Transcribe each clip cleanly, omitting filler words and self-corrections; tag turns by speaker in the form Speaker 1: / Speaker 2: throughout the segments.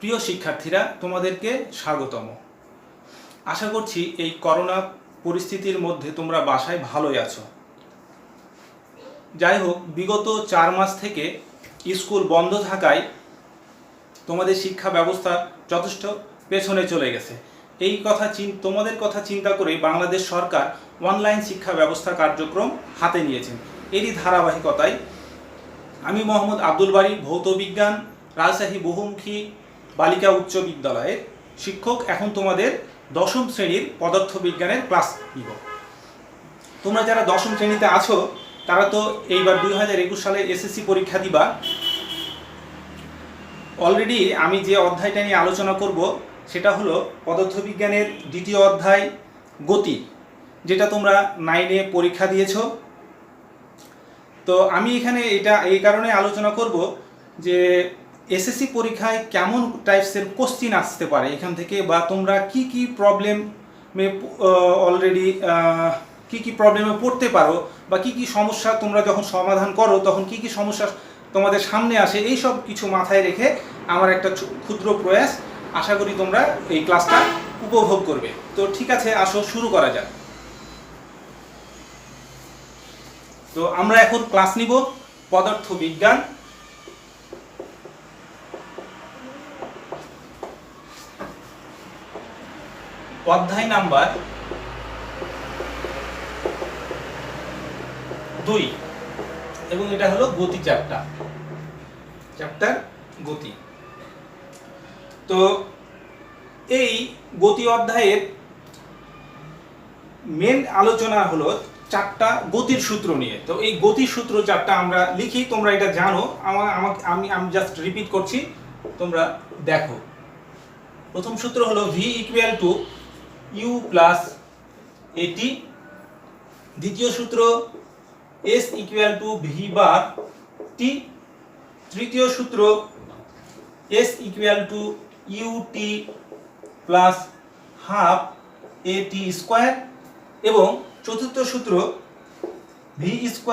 Speaker 1: প্রিয় শিক্ষার্থীরা, তোমাদেরকে স্বাগতম। আশা করছি এই করোনা পরিস্থিতির মধ্যে তোমরা বাসায় ভালোই আছো। যাই হোক, বিগত 4 মাস থেকে স্কুল বন্ধ থাকায় তোমাদের শিক্ষা ব্যবস্থা যথেষ্ট পেছনে চলে গেছে। তোমাদের কথা চিন্তা করে বাংলাদেশ সরকার অনলাইন শিক্ষা ব্যবস্থা কার্যক্রম হাতে নিয়েছেন। এরই ধারাবাহিকতায় আমি মোহাম্মদ আব্দুল বারী, ভৌত বিজ্ঞান, রাজশাহী বহুমুখী বালিকা উচ্চ বিদ্যালয়ের শিক্ষক, এখন তোমাদের 10ম শ্রেণীর পদার্থবিজ্ঞানের ক্লাস নিব। তোমরা যারা 10ম শ্রেণীতে আছো তারা তো এইবার 2021 সালে এসএসসি পরীক্ষা দিবা। অলরেডি আমি যে অধ্যায়টা নিয়ে আলোচনা করব সেটা হলো পদার্থবিজ্ঞানের দ্বিতীয় অধ্যায় গতি, যেটা তোমরা 9-এ পরীক্ষা দিয়েছো। তো আমি এখানে এটা এই কারণে আলোচনা করব যে এসএসসি পরীক্ষায় কেমন টাইপসের কোশ্চিন আসতে পারে এখান থেকে, বা তোমরা কি কি প্রবলেমে অলরেডি কি কি প্রবলেমে পড়তে পারো, বা কি কি সমস্যা তোমরা যখন সমাধান করো তখন কি কি সমস্যা তোমাদের সামনে আসে, এই সব কিছু মাথায় রেখে আমার একটা ক্ষুদ্র প্রয়াস। আশা করি তোমরা এই ক্লাসটা উপভোগ করবে। তো ঠিক আছে, আসো শুরু করা যাক। তো আমরা এখন ক্লাস নিব পদার্থবিজ্ঞান, অধ্যায় নাম্বার 2, এবং এটা হলো গতি চ্যাপ্টার গতি। তো এই গতি অধ্যায়ের মেন আলোচনা হলো 4টা গতির সূত্র নিয়ে। তো এই গতির সূত্র 4টা আমরা লিখি, তোমরা এটা জানো, আমি জাস্ট রিপিট করছি, তোমরা দেখো। প্রথম সূত্র হলো v = u + at। দ্বিতীয় সূত্র s = v/t। তৃতীয় সূত্র s = ut + ½ at²। এবং চতুর্থ সূত্র v² =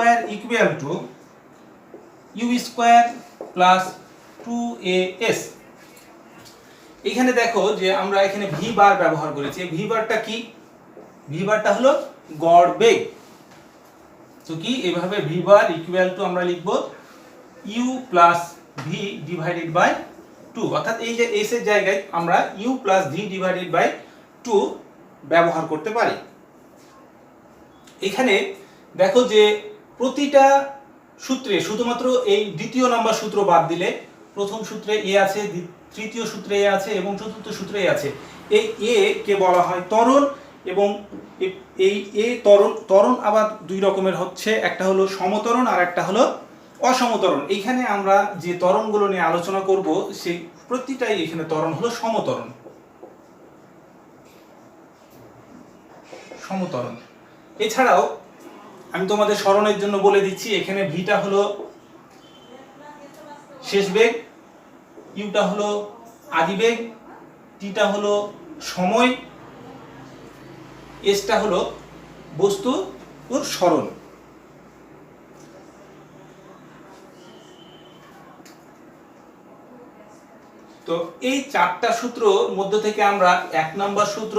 Speaker 1: u² + 2as। এখানে দেখো যে আমরা এখানে v বার ব্যবহার করেছি। v বারটা কি? v বারটা হলো গড় বেগ। তো কি এভাবে v বার = আমরা লিখব u + v/2, অর্থাৎ এই যে s এর জায়গায় আমরা u + v/2 ব্যবহার করতে পারি। এখানে দেখো যে প্রতিটা সূত্রে শুধুমাত্র এই দ্বিতীয় নাম্বার সূত্র বাদ দিলে প্রথম সূত্রে a আছে, তৃতীয় সূত্রে a আছে এবং চতুর্থ সূত্রে a আছে। এই a কে বলা হয় ত্বরণ, এবং এই a ত্বরণ আবার দুই রকমের হচ্ছে, একটা হলো সমত্বরণ আর একটা হলো অসমত্বরণ। এইখানে আমরা যে ত্বরণগুলো নিয়ে আলোচনা করব সেই প্রতিটাই এখানে ত্বরণ হলো সমত্বরণ। এছাড়াও আমি তোমাদের স্মরণের জন্য বলে দিচ্ছি, এখানে ভিটা হলো শেষ বেগ, ইউটা হলো আদি বেগ, টিটা হলো সময়, এসটা হলো বস্তুর সরণ। তো এই 4টা সূত্র মধ্য থেকে আমরা 1 নাম্বার সূত্র,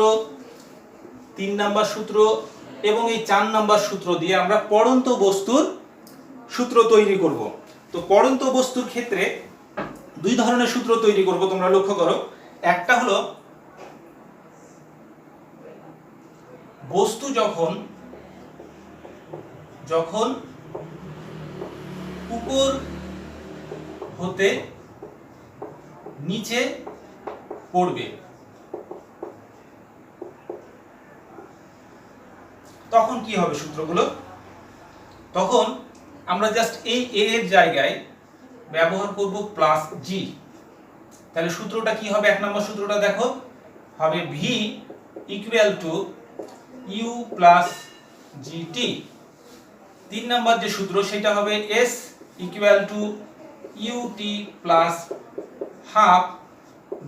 Speaker 1: 3 নাম্বার সূত্র এবং এই 4 নাম্বার সূত্র দিয়ে আমরা পড়ন্ত বস্তুর সূত্র তৈরি করব। তো পড়ন্ত বস্তুর ক্ষেত্রে দুই ধরনের সূত্র তৈরি করব, তোমরা লক্ষ্য করো। একটা হলো বস্তু যখন উপর হতে নিচে পড়বে তখন কি হবে সূত্রগুলো? তখন আমরা জাস্ট এই a এর জায়গায় ব্যবহার করব +g। তাহলে সূত্রটা কি হবে? 1 নম্বর সূত্রটা দেখো, হবে v = u + gt। 3 নম্বর যে সূত্র সেটা হবে s = ut + ½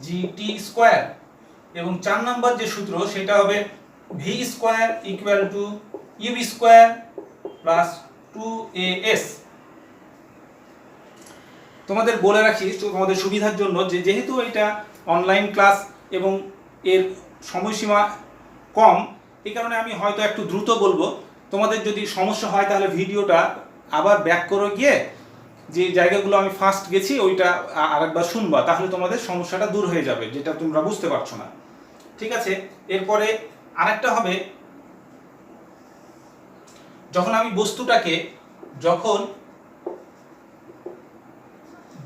Speaker 1: gt²। এবং 4 নম্বর যে সূত্র সেটা হবে v² = u² + 2as। তোমাদের বলে রাখি তোমাদের সুবিধার জন্য যে যেহেতু এটা অনলাইন ক্লাস এবং এর সময়সীমা কম, এই কারণে আমি হয়তো একটু দ্রুত বলবো। তোমাদের যদি সমস্যা হয় তাহলে ভিডিওটা আবার ব্যাক করে গিয়ে যে জায়গাগুলো আমি ফার্স্ট গেছি ওইটা আরেকবার শুনবা, তাহলে তোমাদের সমস্যাটা দূর হয়ে যাবে যেটা তোমরা বুঝতে পারছো না। ঠিক আছে, এরপরে আরেকটা হবে, যখন আমি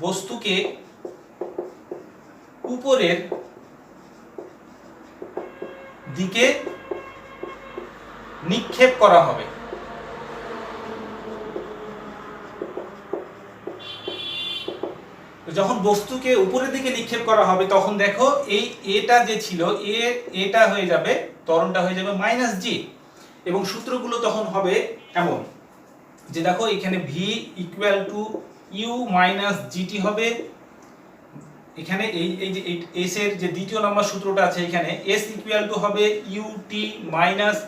Speaker 1: বস্তুকে উপরের দিকে নিক্ষেপ করা হবে, যখন বস্তুকে উপরের দিকে নিক্ষেপ করা হবে তখন দেখো এই এটা যে ছিল এটা হয়ে যাবে, ত্বরণটা হয়ে যাবে -g, এবং সূত্রগুলো তখন হবে এমন যে দেখো এখানে v = u - gt হবে। এখানে এই যে s এর যে দ্বিতীয় নম্বর সূত্রটা আছে, এখানে s = হবে ut - ½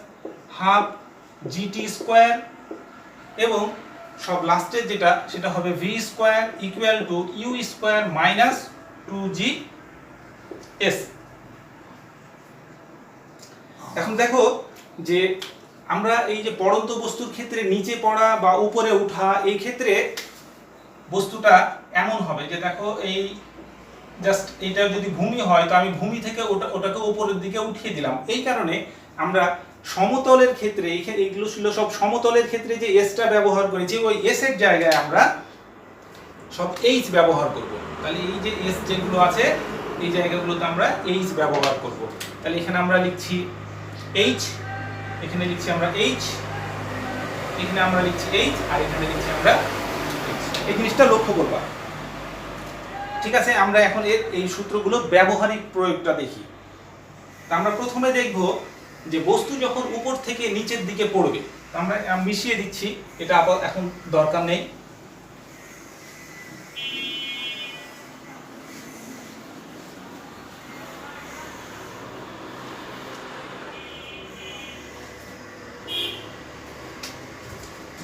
Speaker 1: gt², এবং সব লাস্টের যেটা সেটা হবে v² = u² - 2gs। এখন দেখো যে আমরা এই যে পড়ন্ত বস্তুর ক্ষেত্রে নিচে পড়া বা উপরে ওঠা, এই ক্ষেত্রে বস্তুটা এমন হবে যে দেখো এই জাস্ট এটা যদি ভূমি হয় তো আমি ভূমি থেকে ওটাকে উপরের দিকে উঠিয়ে দিলাম। এই কারণে আমরা সমতলের ক্ষেত্রে এইগুলো ছিল সব সমতলের ক্ষেত্রে যে এসটা ব্যবহার করেছি, ওই এস এর জায়গায় আমরা সব এইচ ব্যবহার করব। তাহলে এই যে এস যেগুলো আছে এই জায়গাগুলোতে আমরা এইচ ব্যবহার করব। তাহলে এখানে আমরা লিখছি এইচ, এখানে লিখছি আমরা এইচ, এখানে আমরা লিখছি এইচ, আর এখানে লিখছি আমরা এইচ। এই জিনিসটা লক্ষ্য করবা। ঠিক আছে, আমরা এখন এই সূত্রগুলো ব্যবহারিক প্রয়োগটা দেখি। আমরা প্রথমে দেখব যে বস্তু যখন উপর থেকে নিচের দিকে পড়বে, আমরা মিশিয়ে দিচ্ছি, এটা আপাতত এখন দরকার নেই।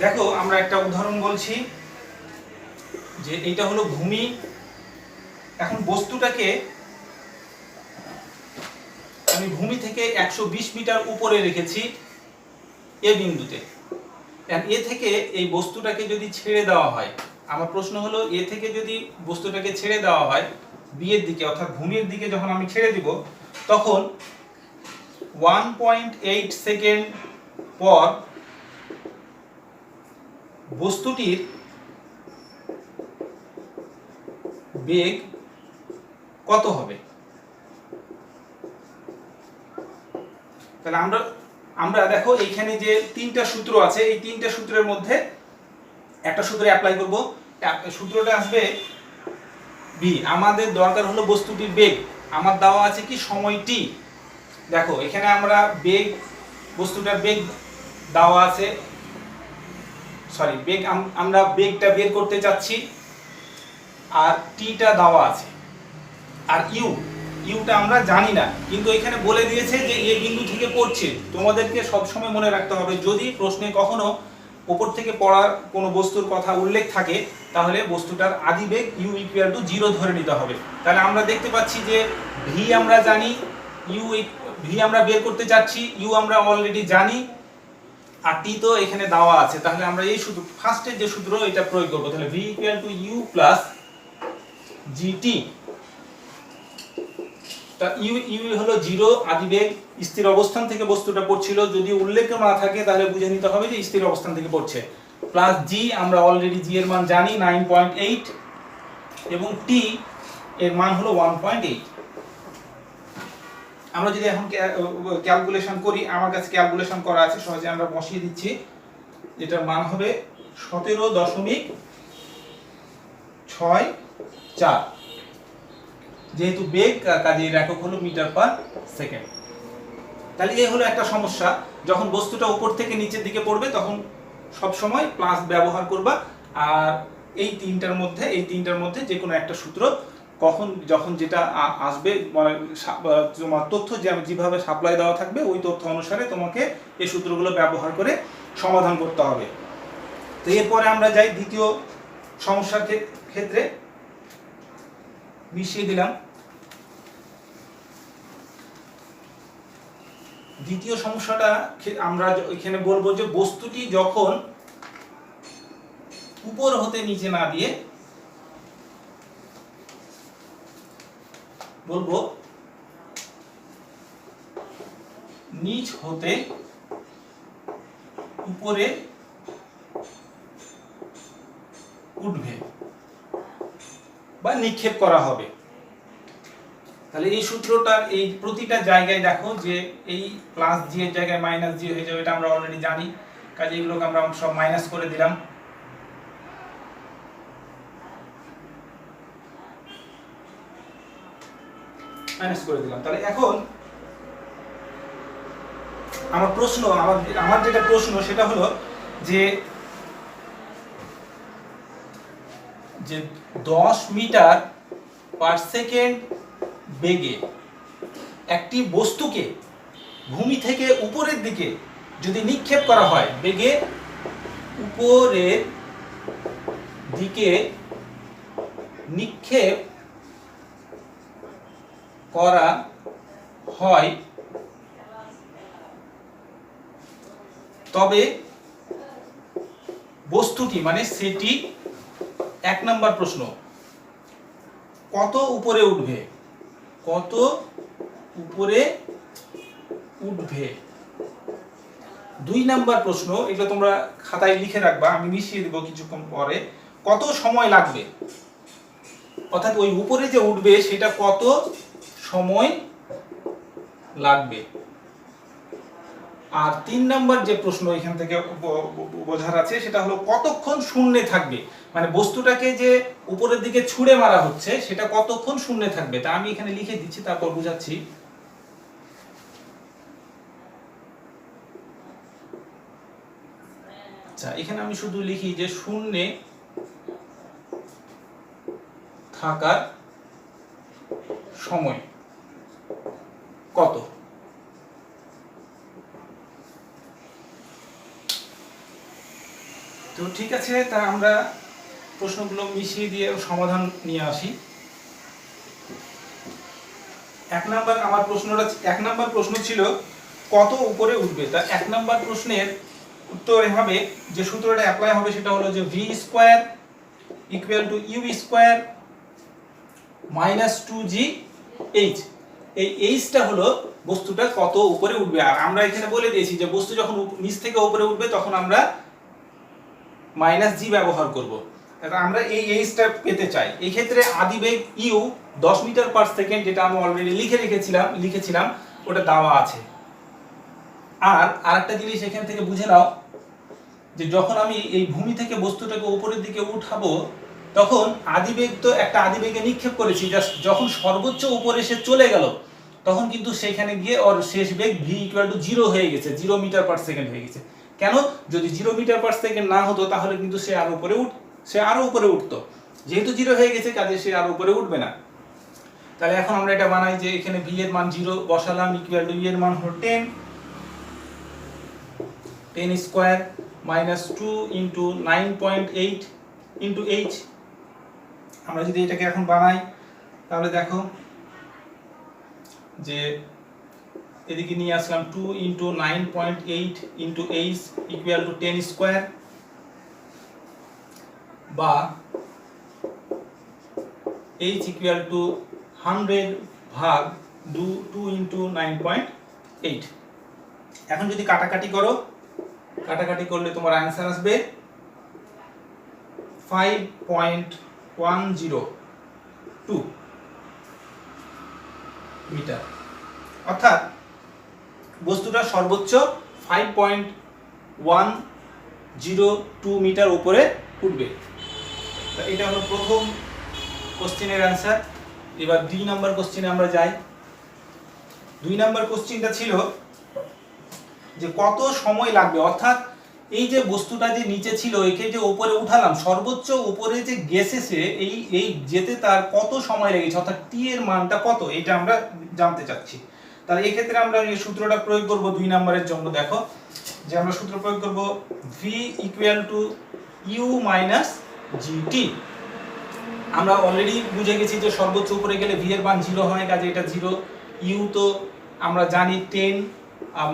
Speaker 1: দেখো আমরা একটা উদাহরণ বলছি যে এইটা হলো ভূমি। এখন বস্তুটাকে আমি ভূমি থেকে 120 মিটার উপরে রেখেছি এ বিন্দুতে। এ থেকে এই বস্তুটাকে যদি ছেড়ে দেওয়া হয়, আমার প্রশ্ন হলো এ থেকে যদি বস্তুটাকে ছেড়ে দেওয়া হয় বি এর দিকে, অর্থাৎ ভূমির দিকে যখন আমি ছেড়ে দিব, তখন 1.8 সেকেন্ড পর বস্তুটির বেগ কত হবে? তাহলে আমরা দেখো এইখানে যে তিনটা সূত্র আছে, এই তিনটা সূত্রের মধ্যে একটা সূত্রে অ্যাপ্লাই করব। সূত্রটা আসবে বি। আমাদের দরকার হলো বস্তুটির বেগ। আমার দেওয়া আছে কি সময় টি। দেখো এখানে আমরা বেগ, বস্তুটার বেগ দেওয়া আছে, সরি বেগ, আমরা বেগটা বের করতে চাচ্ছি, আর টিটা দেওয়া আছে, আর ইউটা আমরা জানি না, কিন্তু এখানে বলে দিয়েছে যে এ বিন্দু থেকে পড়ছে। তোমাদেরকে সবসময় মনে রাখতে হবে, যদি প্রশ্নে কখনো উপর থেকে পড়ার কোনো বস্তুর কথা উল্লেখ থাকে তাহলে বস্তুটার আদি বেগ u = 0 ধরে নিতে হবে। তাহলে আমরা দেখতে পাচ্ছি যে ভি আমরা জানি, ভি আমরা বের করতে চাচ্ছি, ইউ আমরা অলরেডি জানি, আর টি তো এখানে দেওয়া আছে। তাহলে আমরা এই সূত্র, ফার্স্টের যে সূত্র এটা প্রয়োগ করব। তাহলে v = u + gt। তা ইউ হলো 0 আদি বেগ, স্থির অবস্থান থেকে বস্তুটা পড়ছিল। যদি উল্লেখ না থাকে তাহলে বুঝে নিতে হবে যে স্থির অবস্থান থেকে পড়ছে। প্লাস জি, আমরা অলরেডি জি এর মান জানি 9.8, এবং টি এর মান হলো 1.8। আমরা যদি এখন ক্যালকুলেশন করি, আমার কাছে ক্যালকুলেশন করা আছে, সহজে আমরা বসিয়ে দিচ্ছি। এটার মান হবে 17.64, যেহেতু বেগ কাজের একক হলো মিটার/সেকেন্ড। তাহলে এই হলো একটা সমস্যা, যখন বস্তুটা উপর থেকে নিচের দিকে পড়বে তখন সব সময় প্লাস ব্যবহার করবা। আর এই তিনটার মধ্যে যে কোনো একটা সূত্র যখন যেটা আসবে, তোমার তথ্য যেভাবে সাপ্লাই দেওয়া থাকবে ওই তথ্য অনুসারে তোমাকে এই সূত্রগুলো ব্যবহার করে সমাধান করতে হবে। তো এরপরে আমরা যাই দ্বিতীয় সমস্যার ক্ষেত্রে। মিশিয়ে দিলাম। দ্বিতীয় সমস্যাটা আমরা এখানে বলবো যে বস্তুটি যখন উপর হতে নিচে না দিয়ে বলবো নিচ হতে উপরে উঠবে বা নিক্ষেপ করা হবে। তাহলে এই সূত্রটার এই প্রতিটা জায়গায় দেখো যে এই প্লাস জি এর জায়গায় মাইনাস জি হয়ে যাবে, এটা আমরা অলরেডি জানি, কাজে এগুলোকে আমরা সব মাইনাস করে দিলাম। তাহলে এখন আমার যেটা প্রশ্ন সেটা হলো যে 10 মিটার পার সেকেন্ড বেগে একটি বস্তুকে ভূমি থেকে উপরের দিকে যদি নিক্ষেপ করা হয়, বেগে উপরের দিকে নিক্ষেপ করা হয়, তবে বস্তুটি মানে সেটি 1 নম্বর প্রশ্ন কত উপরে উঠবে, কত উপরে উঠবে। 2 নম্বর প্রশ্ন, এগুলো তোমরা খাতায় লিখে রাখবা, আমি মিশিয়ে দেব কিছুক্ষণ পরে, কত সময় লাগবে, অর্থাৎ ওই উপরে যে উঠবে সেটা কত সময় লাগবে। আর 3 নম্বর যে প্রশ্ন এখান থেকে বোঝার আছে সেটা হলো কতক্ষণ শূন্যে থাকবে, মানে বস্তুটাকে যে উপরের দিকে ছুঁড়ে মারা হচ্ছে সেটা কতক্ষণ শূন্যে থাকবে। তা আমি এখানে লিখে দিচ্ছি, তারপর বুঝাচ্ছি। আচ্ছা, এখানে আমি শুধু লিখি যে শূন্যে থাকার সময় কত। তো ঠিক আছে, তা আমরা প্রশ্নগুলো মিশিয়ে দিয়ে সমাধান নিয়ে আসি। 1 নম্বর প্রশ্ন ছিল কত উপরে উঠবে। তা 1 নম্বর প্রশ্নের উত্তর হবে, যে সূত্রটা অ্যাপ্লাই হবে সেটা হলো যে v square equal to u square minus 2gh। এই এইচটা হলো বস্তুটা কত উপরে উঠবে। আর আমরা এখানে বলে দিয়েছি যে বস্তু যখন নিচ থেকে উপরে উঠবে তখন আমরা মাইনাস জি ব্যবহার করব। আমরা এই এইচটা পেতে চাই। এই ক্ষেত্রে আদিবেগ ইউ 10 মিটার পার সেকেন্ড, যেটা আমি অলরেডি লিখেছিলাম ওটা দেওয়া আছে। আর আরেকটা জিনিস এখান থেকে বুঝে নাও যে যখন আমি এই ভূমি থেকে বস্তুটাকে উপরের দিকে উঠাবো তখন আদিবেগ তো একটা আদিবেগে নিক্ষেপ করেছি, জাস্ট যখন সর্বোচ্চ উপরে সে চলে গেল তখন কিন্তু সেখানে গিয়ে ওর শেষ বেগ v ইকুয়াল টু 0 হয়ে গেছে, 0 মিটার পার সেকেন্ড হয়ে গেছে। কেন? যদি 0 মিটার পার সেকেন্ড না হতো তাহলে কিন্তু সে আরো উপরে উঠতো। যেহেতু 0 হয়ে গেছে কাজে সে আরো উপরে উঠবে না। তাহলে এখন আমরা এটা বানাই যে এখানে v এর মান 0 বসালাম, ইকুয়াল টু v এর মান হলো 10 square minus 2 into 9.8 into h। আমরা যদি এটাকে এখন বানাই তাহলে দেখো যে এদিকে নিয়ে আসলাম 2 into 9.8 into h equal to 10 square, বা h ইকুয়াল টু 100 ভাগ 2 ইন্টু 9.8। এখন যদি কাটাকাটি করলে তোমার অ্যান্সার আসবে 5.102 মিটার, অর্থাৎ বস্তুটা সর্বোচ্চ 5.102 মিটার উপরে উঠবে। এটা হলো প্রথম কোশ্চেনের অ্যান্সার। এবার 2 নম্বর কোশ্চেনে আমরা যাই। 2 নম্বর কোশ্চেনটা ছিল যে কত সময় লাগবে, অর্থাৎ এই যে বস্তুটা যে নিচে ছিল একে যে উপরে উঠালাম, সর্বোচ্চ উপরে যে গেছে সে এই যেতে তার কত সময় লেগেছে, অর্থাৎ টি এর মানটা কত, এটা আমরা জানতে চাচ্ছি। তাহলে এই ক্ষেত্রে আমরা এই সূত্রটা প্রয়োগ করব 2 নম্বরের জন্য। দেখো যে আমরা সূত্র প্রয়োগ করব v equal to u minus gt। আমরা অলরেডি বুঝে গেছি যে সর্বোচ্চ উপরে গেলে ভি এর মান 0 হয়, কাজে এটা 0। ইউ তো আমরা জানি 10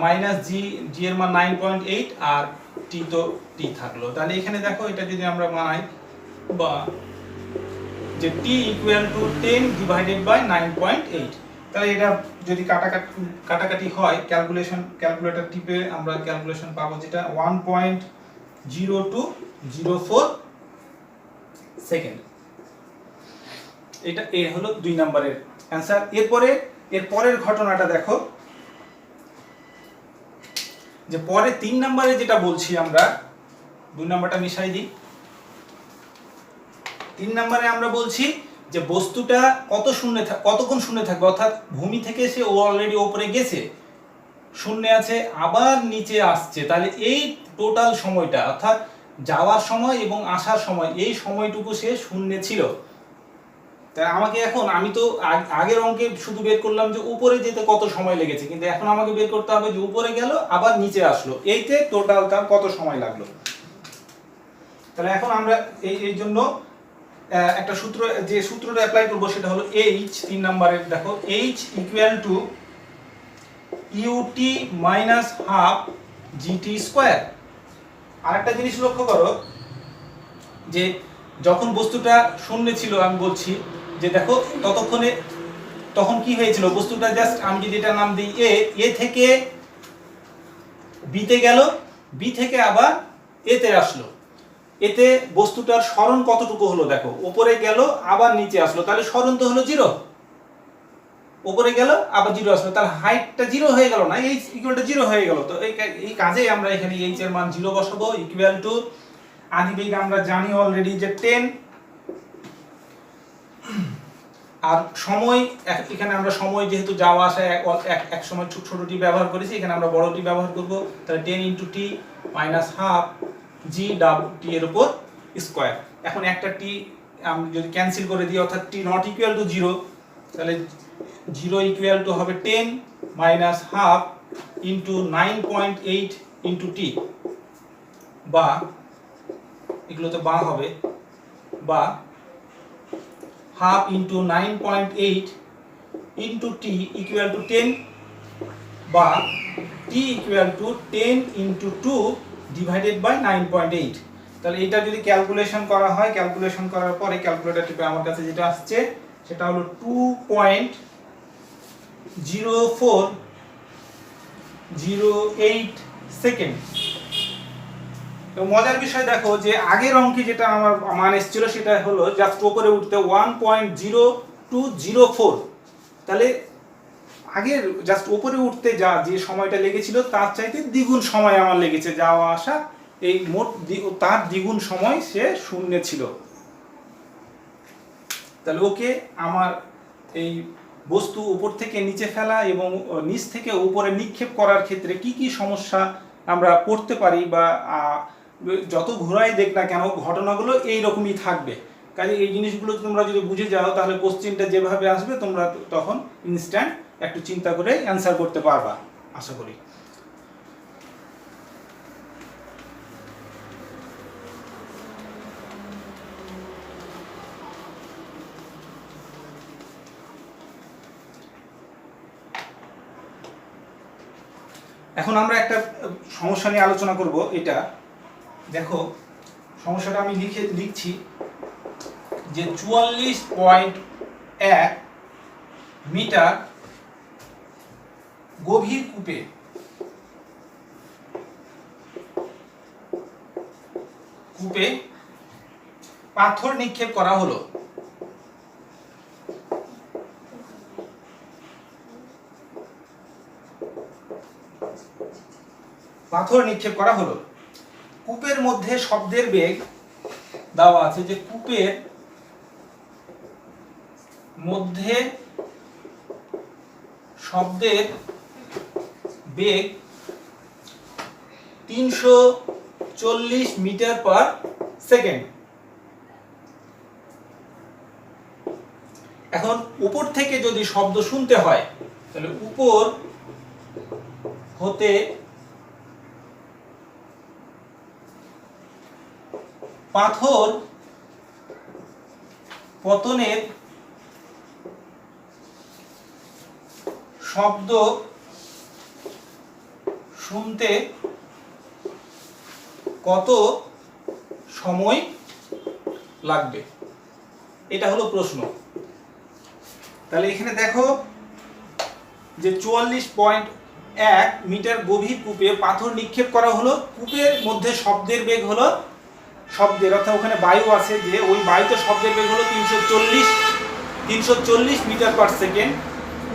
Speaker 1: মাইনাস জি, জি এর মান 9.8 আর টি তো টি থাকলো। তাহলে এখানে দেখো এটা যদি আমরা বানাই বা যে টি ইকুয়াল টু 10 ডিভাইডেড বাই 9.8, তাহলে এটা যদি কাটাকাটি হয় ক্যালকুলেটর টিপে আমরা ক্যালকুলেশন পাবো যেটা 1.0204 সেকেন্ড। এটা এ হলো 2 নম্বরের অ্যানসার। এর পরের ঘটনাটা দেখো, যে পরে 3 নম্বরে যেটা বলছি আমরা, 2 নম্বরটা মিশাই দিই। 3 নম্বরে আমরা বলছি যে বস্তুটা কতক্ষণ শূন্যে থাকবে, অর্থাৎ ভূমি থেকে সে অলরেডি উপরে গেছে, শূন্যে আছে, আবার নিচে আসছে, তাহলে এই টোটাল সময়টা অর্থাৎ যাওয়ার সময় এবং আসার সময় এই সময়টুকু সে শূন্যে ছিল। তাই আমাকে এখন, আমি তো আগের অঙ্কে শুধু বের করলাম যে উপরে যেতে কত সময় লেগেছে, কিন্তু এখন আমাকে বের করতে হবে যে উপরে গেল আবার নিচে আসলো, এইতে টোটাল তার কত সময় লাগলো। তাহলে এখন আমরা এই জন্য একটা সূত্রটা অ্যাপ্লাই করব, সেটা হলো h। 3 নম্বরের দেখো h equal to u t minus half g t square. আরেকটা জিনিস লক্ষ্য করো যে যখন বস্তুটা শূন্যে ছিল, আমি বলছি যে দেখো তখন কি হয়েছিল, বস্তুটা জাস্ট আমি যদি এটা নাম দিই এ থেকে বিতে গেল, বি থেকে আবার এতে আসলো, এতে বস্তুটার সরণ কতটুকু হলো দেখো, উপরে গেল আবার নিচে আসলো, তাহলে সরণ তো হলো 0, উপরে গেল আবার 0 আসলো, তাহলে হাইটটা 0 হয়ে গেল না, এই ইকুয়ালটা 0 হয়ে গেল। তো এই কাজে আমরা এখানে h এর মান 0 বসাবো, ইকুয়াল টু আদিবেগ আমরা জানি অলরেডি যে 10, আর সময় এখানে আমরা সময় যেহেতু যাওয়া আসা এক সময় ছোটটি ব্যবহার করেছি, এখানে আমরা বড়টি ব্যবহার করব, তাহলে 10 * t minus half G W টি এর উপর স্কয়ার। এখন একটা টি আমি যদি ক্যান্সেল করে দিই, অর্থাৎ টি নট ইকুয়াল টু 0, তাহলে 0 ইকুয়াল টু হবে 10 minus half into 9.8 into T, বা এগুলো তো বা হবে, বা half into 9.8 into T equal to 10, বা T equal to 10 into 2 divided by 9.8। তাহলে এটা যদি ক্যালকুলেশন করা হয়, ক্যালকুলেশন করার পরে ক্যালকুলেটর টিপে আমার কাছে যেটা আসছে সেটা হলো 2.0408 সেকেন্ড। তো মজার বিষয় দেখো যে আগের অঙ্কে যেটা আমার মান এসেছিল সেটা হলো জাস্ট উপরে উঠতে 1.0204, তাহলে আগের জাস্ট উপরে উঠতে যে সময়টা লেগেছিল তার চাইতে দ্বিগুণ সময় আমার লেগেছে যাওয়া আসা, এই মোট তার দ্বিগুণ সময় সে শূন্যে ছিল। তাহলে ওকে আমার এই বস্তু উপর থেকে নিচে ফেলা এবং নিচ থেকে উপরে নিক্ষেপ করার ক্ষেত্রে কি কি সমস্যা আমরা পড়তে পারি, বা যত ঘোরাই দেখ না কেন ঘটনাগুলো এইরকমই থাকবে। কাজে এই জিনিসগুলো তোমরা যদি বুঝে যাও, তাহলে কোশ্চেনটা যেভাবে আসবে তোমরা তখন ইনস্ট্যান্ট একটু চিন্তা করে অ্যান্সার করতে পারবা আশা করি। এখন আমরা একটা সমস্যা নিয়ে আলোচনা করব। এটা দেখো সমস্যাটা আমি লিখছি যে 44.1 মিটার গভীর কূপে পাথর নিক্ষেপ করা হলো। কূপের মধ্যে শব্দের বেগ দেওয়া আছে, যে কূপের মধ্যে শব্দের বেগ 340 মিটার পার সেকেন্ড। এখন উপর থেকে যদি শব্দ শুনতে হয়, তাহলে উপর হতে পাথর পতনের শব্দ শুনতে কত সময় লাগবে, এটা হলো প্রশ্ন। তাহলে এখানে দেখো যে 44.1 মিটার গভীর কূপে পাথর নিক্ষেপ করা হলো। কূপের মধ্যে শব্দের বেগ হলো, শব্দের অর্থাৎ ওখানে বায়ু আছে, যে ওই বায়ুতে শব্দের বেগ হলো 340 মিটার পার সেকেন্ড।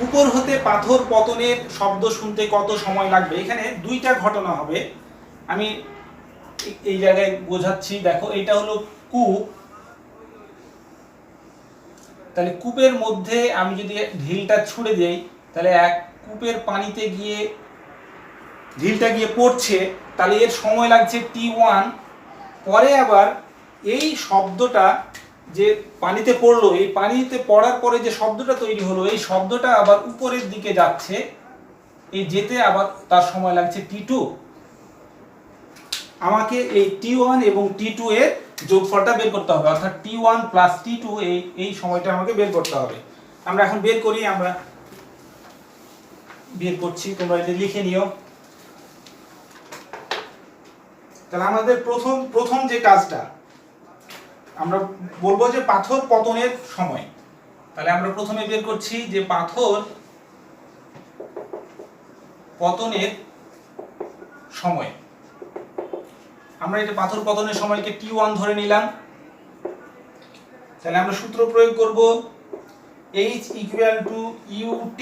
Speaker 1: উপর হতে পাথর পতনের শব্দ শুনতে কত সময় লাগবে। এখানে দুইটা ঘটনা হবে, আমি এই জায়গায় বোঝাচ্ছি। দেখো এটা হলো কূপ, তাহলে কূপের মধ্যে আমি যদি ঢিলটা ছুড়ে দেই, তাহলে এক কূপের পানিতে গিয়ে ঢিলটা গিয়ে পড়ছে, তাহলে এর সময় লাগছে t1। পরে আবার এই শব্দটা যে পানিতে পড়লো, এই পানিতে পড়ার পরে যে শব্দটা তৈরি হলো, এই শব্দটা আবার উপরের দিকে যাচ্ছে, এই যেতে আবার তার সময় লাগছে t2। আমাকে এই t1 এবং t2 এর যোগফলটা বের করতে হবে, অর্থাৎ t1 প্লাস t2 এই সময়টা আমাকে বের করতে হবে। আমরা এখন বের করি, আমরা বের করছি, তোমরা এটা লিখে নিও। তাহলে আমাদের প্রথম যে কাজটা আমরা বলবো যে পাথর পতনের সময়। তাহলে আমরা প্রথমে বের করছি যে পাথর পতনের সময়। আমরা এটা পাথর পতনের সময়কে t1 ধরে নিলাম। তাহলে আমরা সূত্র প্রয়োগ করব, h ইকুয়াল টু ut।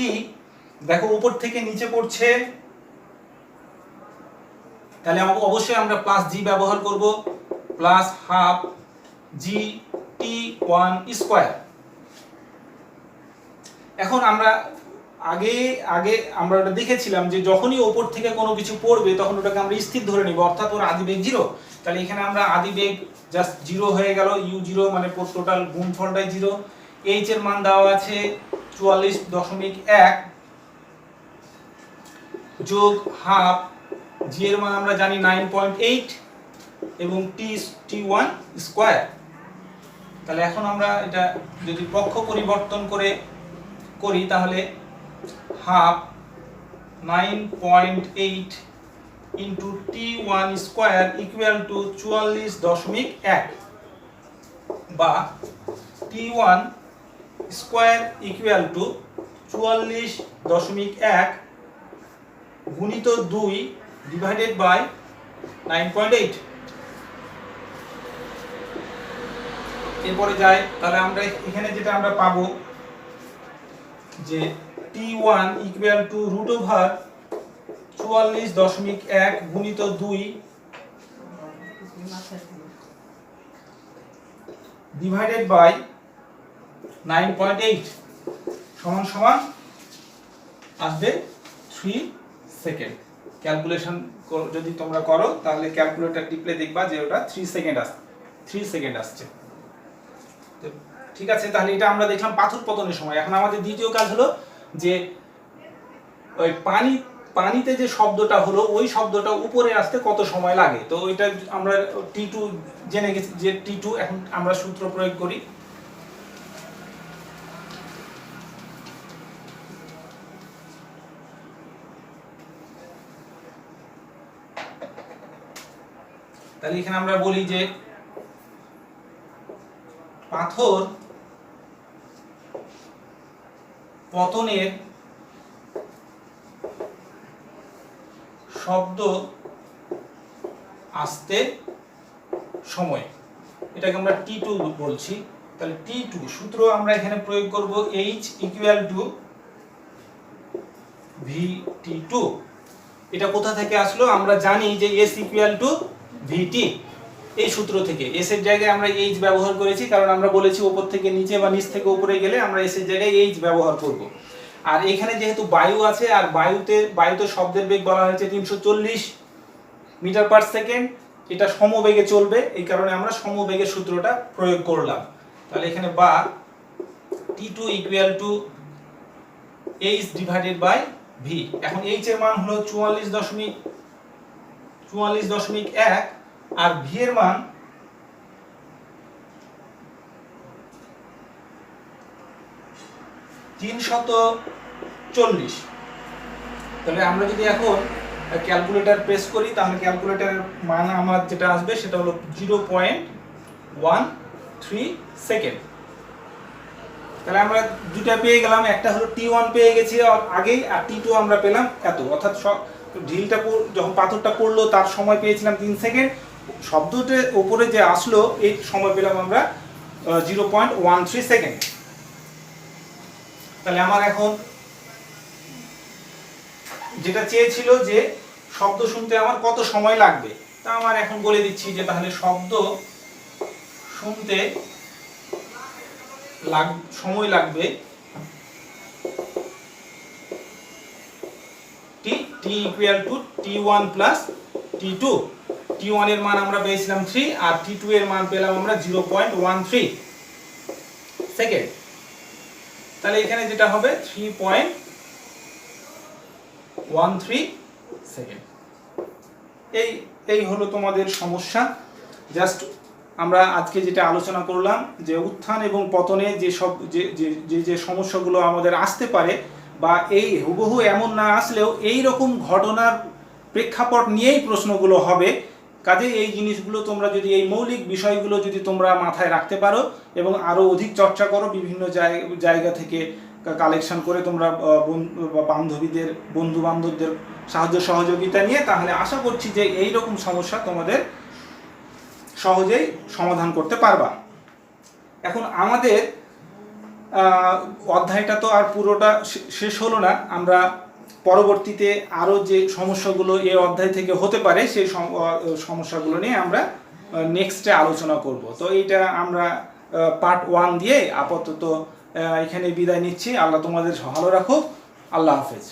Speaker 1: দেখো উপর থেকে নিচে পড়ছে, তাহলে অবশ্যই আমরা প্লাস জি ব্যবহার করব, প্লাস হাফ জি t1 স্কয়ার। এখন আমরা আগে আমরা ওটা দেখেছিলাম যে যখনই উপর থেকে কোনো কিছু পড়বে তখন ওটাকে আমরা স্থির ধরে নিব, অর্থাৎ ওর আদিবেগ 0। তাহলে এখানে আমরা আদিবেগ জাস্ট 0 হয়ে গেল, u0 মানে টোটাল গুণফলটাই 0। h এর মান দেওয়া আছে 44.1 যোগ হাফ জি এর মান আমরা জানি 9.8 এবং t1 স্কয়ার। তাহলে এখন আমরা এটা যদি পক্ষ পরিবর্তন করি, তাহলে half 9.8 into t1 square equal to 44.1 বা t1 স্কয়ার ইকুয়াল টু 44.1 গুণিত 2 ডিভাইডেড বাই 9.8। এরপরে যাই, তাহলে আমরা এখানে যেটা আমরা পাবো যে t1 equal to root over 44.1 গুণিত 2 ডিভাইডেড বাই 9.8 সমান সমান আসবে 3 সেকেন্ড। ক্যালকুলেশন যদি তোমরা করো তাহলে ক্যালকুলেটর টিপলে দেখবা যে ওটা 3 সেকেন্ড আসছে। ঠিক আছে, তাহলে এটা আমরা দেখলাম পাথর পতনের সময়। এখন আমাদের দ্বিতীয় কাজ হলো যে ওই পানিতে যে শব্দটা হলো ওই শব্দটা উপরে আসতে কত সময় লাগে। তো ওইটা আমরা t2 জেনে গেছি যে t2, এখন আমরা সূত্র প্রয়োগ করি। তাহলে এখানে আমরা বলি যে পাথর পতনের শব্দ আসতে সময়, এটাকে আমরা t2 বলছি। তাহলে t2 সূত্র আমরা এখানে প্রয়োগ করব, h ইকুয়াল টু vt2। এটা কোথা থেকে আসলো? আমরা জানি যে s ইকুয়াল টু vt, এই সূত্র থেকে। s এর জায়গায় আমরা h ব্যবহার করেছি, কারণ আমরা বলেছি উপর থেকে নিচে বা নিচ থেকে উপরে গেলে আমরা s এর জায়গায় h ব্যবহার করব। আর এখানে যেহেতু বায়ু আছে, আর বায়ুতে শব্দের বেগ বলা হয়েছে 340 মিটার পার সেকেন্ড, এটা সমবেগে চলবে, এই কারণে আমরা সমবেগের সূত্রটা প্রয়োগ করলাম। তাহলে এখানে বা t2 equal to h divided by v। এখন h এর মান হলো 44.1 আর v এর মান 340। তাহলে আমরা যদি এখন ক্যালকুলেটর প্রেস করি তাহলে ক্যালকুলেটরের মান আমার যেটা আসবে সেটা হলো 0.13 সেকেন্ড। তাহলে আমরা দুটা পেয়ে গেলাম, একটা হলো T1 পেয়ে গেছি আগেই, আর T2 আমরা পেলাম এত, অর্থাৎ ঢিলটা যখন পাথরটা পড়লো তার সময় পেয়েছিলাম 3 সেকেন্ড, শব্দটার উপরে যে আসলো এই সময় পেলাম আমরা 0.13 সেকেন্ড। তাহলে আমার এখন যেটা চেয়েছিল যে শব্দ শুনতে আমার কত সময় লাগবে, তা আমার এখন বলে দিচ্ছি যে তাহলে শব্দ শুনতে সময় লাগবে t equal to t1 plus t2। t1 এর মান আমরা পেয়েছিলাম 3 আর t2 এর মান পেলাম আমরা 0.13 সেকেন্ড। তাহলে এখানে যেটা হবে 3.13 সেকেন্ড। এই হলো তোমাদের সমস্যা। জাস্ট আমরা আজকে যেটা আলোচনা করলাম যে উত্থান এবং পতনে যে সব যে সমস্যাগুলো আমাদের আসতে পারে, বা এই হুবহু এমন না আসলেও এই রকম ঘটনার প্রেক্ষাপট নিয়েই প্রশ্নগুলো হবে। কাজে এই জিনিসগুলো তোমরা যদি, এই মৌলিক বিষয়গুলো যদি তোমরা মাথায় রাখতে পারো এবং আরও অধিক চর্চা করো, বিভিন্ন জায়গা থেকে কালেকশন করে তোমরা বান্ধবীদের, বন্ধু বান্ধবদের সাহায্য সহযোগিতা নিয়ে, তাহলে আশা করছি যে এই রকম সমস্যা তোমাদের সহজেই সমাধান করতে পারবা। এখন আমাদের অধ্যায়টা তো আর পুরোটা শেষ হলো না, আমরা পরবর্তীতে আরও যে সমস্যাগুলো এই অধ্যায় থেকে হতে পারে সেই সমস্যাগুলো নিয়ে আমরা নেক্সটে আলোচনা করব। তো এইটা আমরা পার্ট 1 দিয়ে আপাতত এখানে বিদায় নিচ্ছি। আল্লাহ তোমাদের ভালো রাখো। আল্লাহ হাফেজ।